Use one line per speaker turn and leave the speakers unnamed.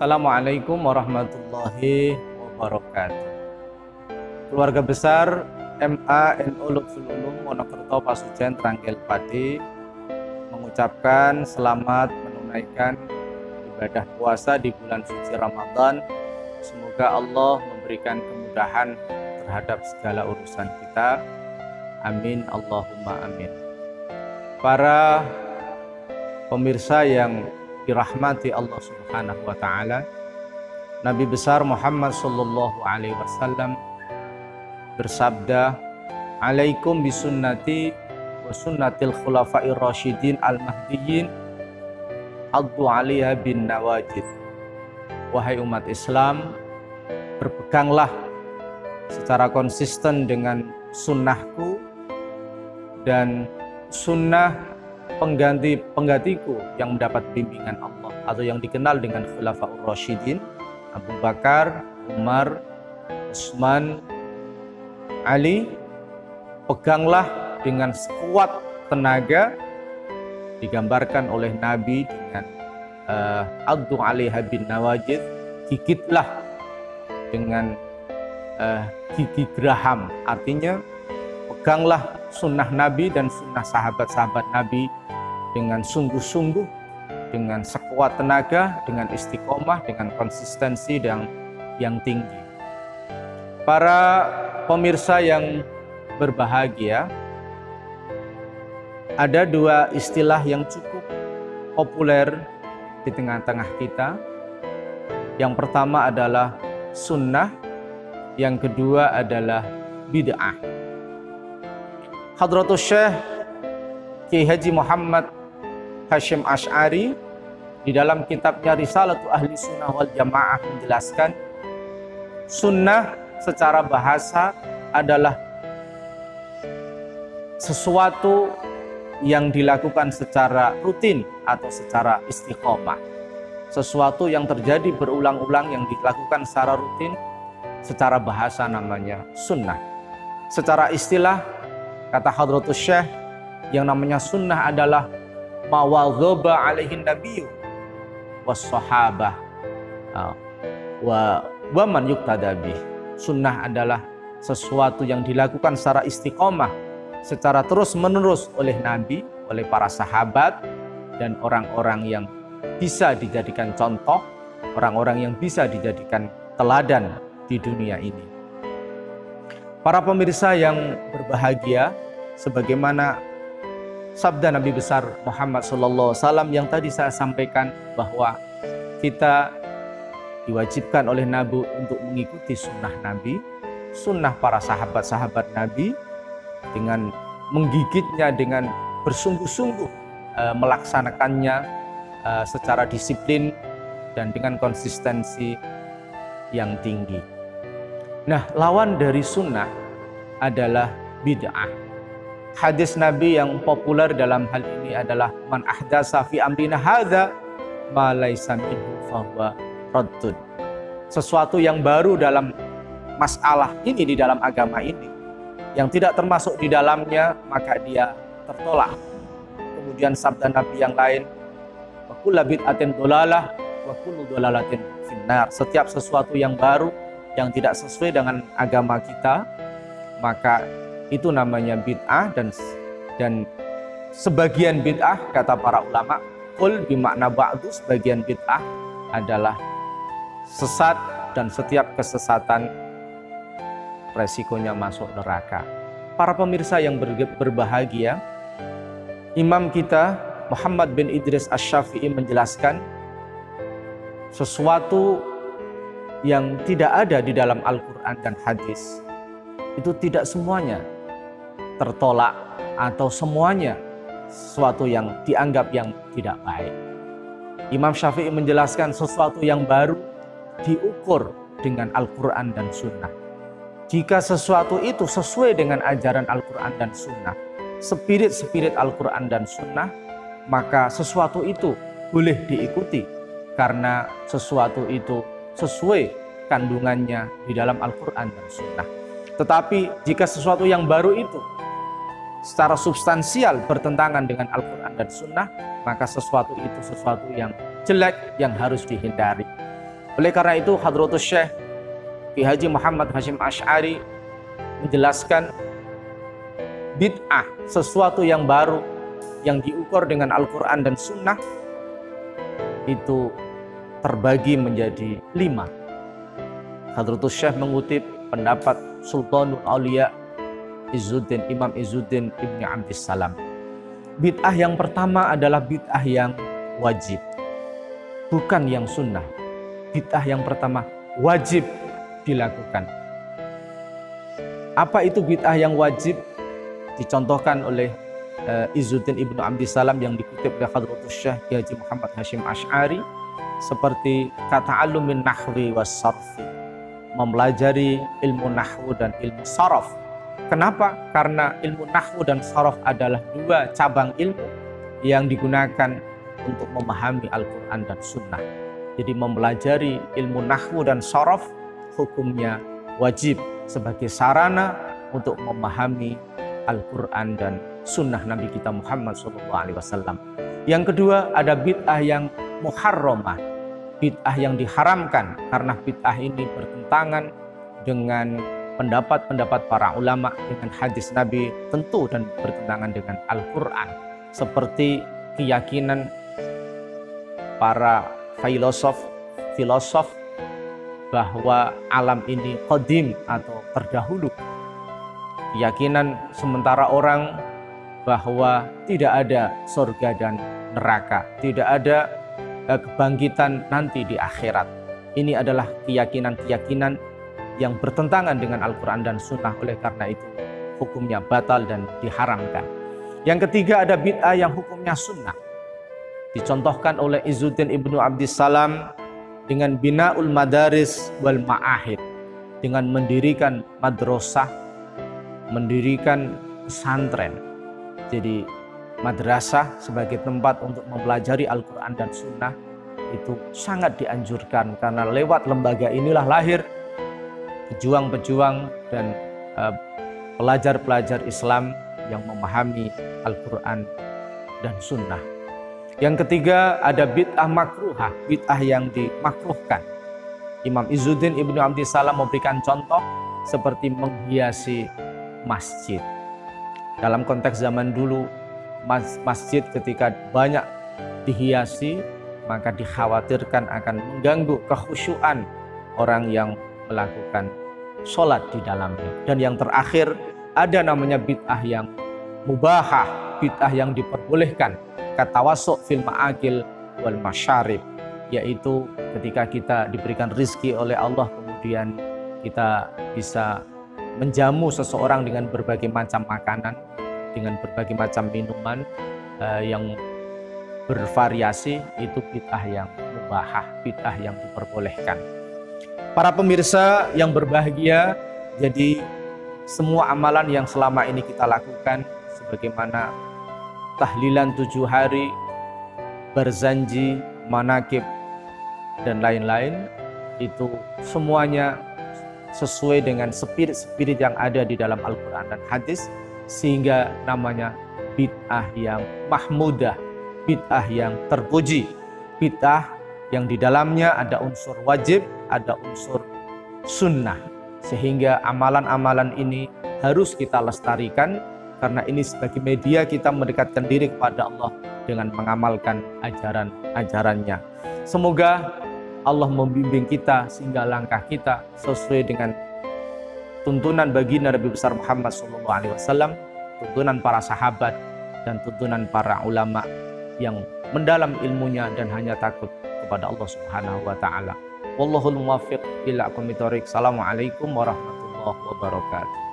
Assalamualaikum warahmatullahi wabarakatuh. Keluarga besar MA/NU Lutful Ulum Monokerto Pasuruan Trangkil Pati mengucapkan selamat menunaikan ibadah puasa di bulan suci Ramadan. Semoga Allah memberikan kemudahan terhadap segala urusan kita. Amin Allahumma amin. Para pemirsa yang dirahmati Allah Subhanahu wa taala, Nabi besar Muhammad sallallahu alaihi wasallam bersabda, "Alaikum bisunnati wa sunnatil khulafair rasyidin al-mahdiyyin addu 'alaiha bin nawajid." Wahai umat Islam, berpeganglah secara konsisten dengan sunnahku dan sunnah penggantiku yang mendapat bimbingan Allah, atau yang dikenal dengan Khulafaur Rasyidin, Abu Bakar, Umar, Utsman, Ali. Peganglah dengan sekuat tenaga, digambarkan oleh Nabi dengan addu 'alaiha bin nawajid, gigitlah dengan gigi geraham, artinya peganglah sunnah Nabi dan sunnah sahabat-sahabat Nabi dengan sungguh-sungguh, dengan sekuat tenaga, dengan istiqomah, dengan konsistensi yang tinggi. Para pemirsa yang berbahagia, ada dua istilah yang cukup populer di tengah-tengah kita. Yang pertama adalah sunnah, yang kedua adalah bid'ah. Hadratus Syekh Kiai Haji Muhammad Hashim Asy'ari di dalam kitabnya Risalatu Ahli Sunnah wal Jamaah menjelaskan, sunnah secara bahasa adalah sesuatu yang dilakukan secara rutin atau secara istiqomah. Sesuatu yang terjadi berulang-ulang yang dilakukan secara rutin, secara bahasa namanya sunnah. Secara istilah, kata Hadratus Syekh, yang namanya sunnah adalah mawadhaba alaihin nabiyyu was sahabah wa man yuqtada bih. Sunnah adalah sesuatu yang dilakukan secara istiqomah, secara terus-menerus oleh Nabi, oleh para sahabat, dan orang-orang yang bisa dijadikan contoh, orang-orang yang bisa dijadikan teladan di dunia ini. Para pemirsa yang berbahagia, sebagaimana sabda Nabi besar Muhammad SAW yang tadi saya sampaikan, bahwa kita diwajibkan oleh Nabi untuk mengikuti sunnah Nabi, sunnah para sahabat-sahabat Nabi, dengan menggigitnya, dengan bersungguh-sungguh melaksanakannya secara disiplin dan dengan konsistensi yang tinggi. Nah, lawan dari sunnah adalah bid'ah. Hadis Nabi yang populer dalam hal ini adalah man ahdasa fi amrina hadza ma laysa minhu fahuwa raddun. Sesuatu yang baru dalam masalah ini, di dalam agama ini, yang tidak termasuk di dalamnya, maka dia tertolak. Kemudian sabda Nabi yang lain, wa kullu bid'atin dhalalah wa kullu dhalalatin finnar. Setiap sesuatu yang baru yang tidak sesuai dengan agama kita, maka itu namanya bid'ah. Dan sebagian bid'ah, kata para ulama, kul bimakna ba'du, sebagian bid'ah adalah sesat, dan setiap kesesatan resikonya masuk neraka. Para pemirsa yang berbahagia, Imam kita Muhammad bin Idris Asy-Syafi'i menjelaskan, sesuatu yang tidak ada di dalam Al-Quran dan hadis itu tidak semuanya tertolak atau semuanya sesuatu yang dianggap yang tidak baik. Imam Syafi'i menjelaskan, sesuatu yang baru diukur dengan Al-Quran dan Sunnah. Jika sesuatu itu sesuai dengan ajaran Al-Quran dan Sunnah, spirit Al-Quran dan Sunnah, maka sesuatu itu boleh diikuti, karena sesuatu itu sesuai kandungannya di dalam Al-Quran dan Sunnah. Tetapi jika sesuatu yang baru itu secara substansial bertentangan dengan Al-Quran dan Sunnah, maka sesuatu itu sesuatu yang jelek yang harus dihindari. Oleh karena itu Hadratus Syekh Ki Haji Muhammad Hasyim Asy'ari menjelaskan bid'ah, sesuatu yang baru yang diukur dengan Al-Quran dan Sunnah, itu terbagi menjadi 5. Hadratus Syekh mengutip pendapat Sultanul Aulia Imam Izzuddin Ibn Abdissalam. Bid'ah yang pertama adalah bid'ah yang wajib, bukan yang sunnah. Bid'ah yang pertama wajib dilakukan. Apa itu bid'ah yang wajib? Dicontohkan oleh Izzuddin Ibn Abdissalam yang dikutip oleh Hadratus Syekh Ki Haji Muhammad Hasyim Asy'ari, seperti kata'allumin nahwi was sarfi, mempelajari ilmu nahwu dan ilmu saraf. Kenapa? Karena ilmu nahwu dan saraf adalah 2 cabang ilmu yang digunakan untuk memahami Al-Quran dan Sunnah. Jadi mempelajari ilmu nahwu dan saraf hukumnya wajib sebagai sarana untuk memahami Al-Quran dan Sunnah Nabi kita Muhammad SAW. Yang kedua, ada bid'ah yang muharramah, bid'ah yang diharamkan, karena bid'ah ini bertentangan dengan pendapat-pendapat para ulama, dengan hadis Nabi tentu, dan bertentangan dengan Al-Quran, seperti keyakinan para filosof bahwa alam ini qadim atau terdahulu. Keyakinan sementara orang bahwa tidak ada surga dan neraka, tidak ada kebangkitan nanti di akhirat. Ini adalah keyakinan-keyakinan yang bertentangan dengan Al-Quran dan Sunnah. Oleh karena itu hukumnya batal dan diharamkan. Yang ketiga, ada bid'ah yang hukumnya sunnah. Dicontohkan oleh Izzuddin Ibnu Abdissalam dengan binaul madaris wal ma'ahid, dengan mendirikan madrasah, mendirikan pesantren. Jadi madrasah sebagai tempat untuk mempelajari Al-Quran dan Sunnah itu sangat dianjurkan, karena lewat lembaga inilah lahir pejuang-pejuang dan pelajar-pelajar Islam yang memahami Al-Quran dan Sunnah. Yang ketiga, ada bid'ah makruhah, bid'ah yang dimakruhkan. Imam Izzuddin Ibnu Abdissalam memberikan contoh seperti menghiasi masjid. Dalam konteks zaman dulu, masjid ketika banyak dihiasi, maka dikhawatirkan akan mengganggu kekhusyuan orang yang melakukan sholat di dalamnya. Dan yang terakhir, ada namanya bid'ah yang mubahah, bid'ah yang diperbolehkan, katawasuk fil ma'akil wal masyarib, yaitu ketika kita diberikan rizki oleh Allah, kemudian kita bisa menjamu seseorang dengan berbagai macam makanan, dengan berbagai macam minuman yang bervariasi, itu bid'ah yang mubahah, bid'ah yang diperbolehkan. Para pemirsa yang berbahagia, jadi semua amalan yang selama ini kita lakukan, sebagaimana tahlilan 7 hari, berzanji, manakib, dan lain-lain, itu semuanya sesuai dengan spirit yang ada di dalam Al-Quran dan hadis, sehingga namanya bid'ah yang mahmudah, bid'ah yang terpuji, bid'ah yang di dalamnya ada unsur wajib, ada unsur sunnah, sehingga amalan-amalan ini harus kita lestarikan, karena ini sebagai media kita mendekatkan diri kepada Allah dengan mengamalkan ajaran-ajarannya. Semoga Allah membimbing kita sehingga langkah kita sesuai dengan tuntunan baginda Nabi besar Muhammad SAW, tuntunan para sahabat, dan tuntunan para ulama yang mendalam ilmunya dan hanya takut kepada Allah Subhanahu wa taala. Wallahul muwaffiq ila aqwamit thoriq. Assalamualaikum warahmatullahi wabarakatuh.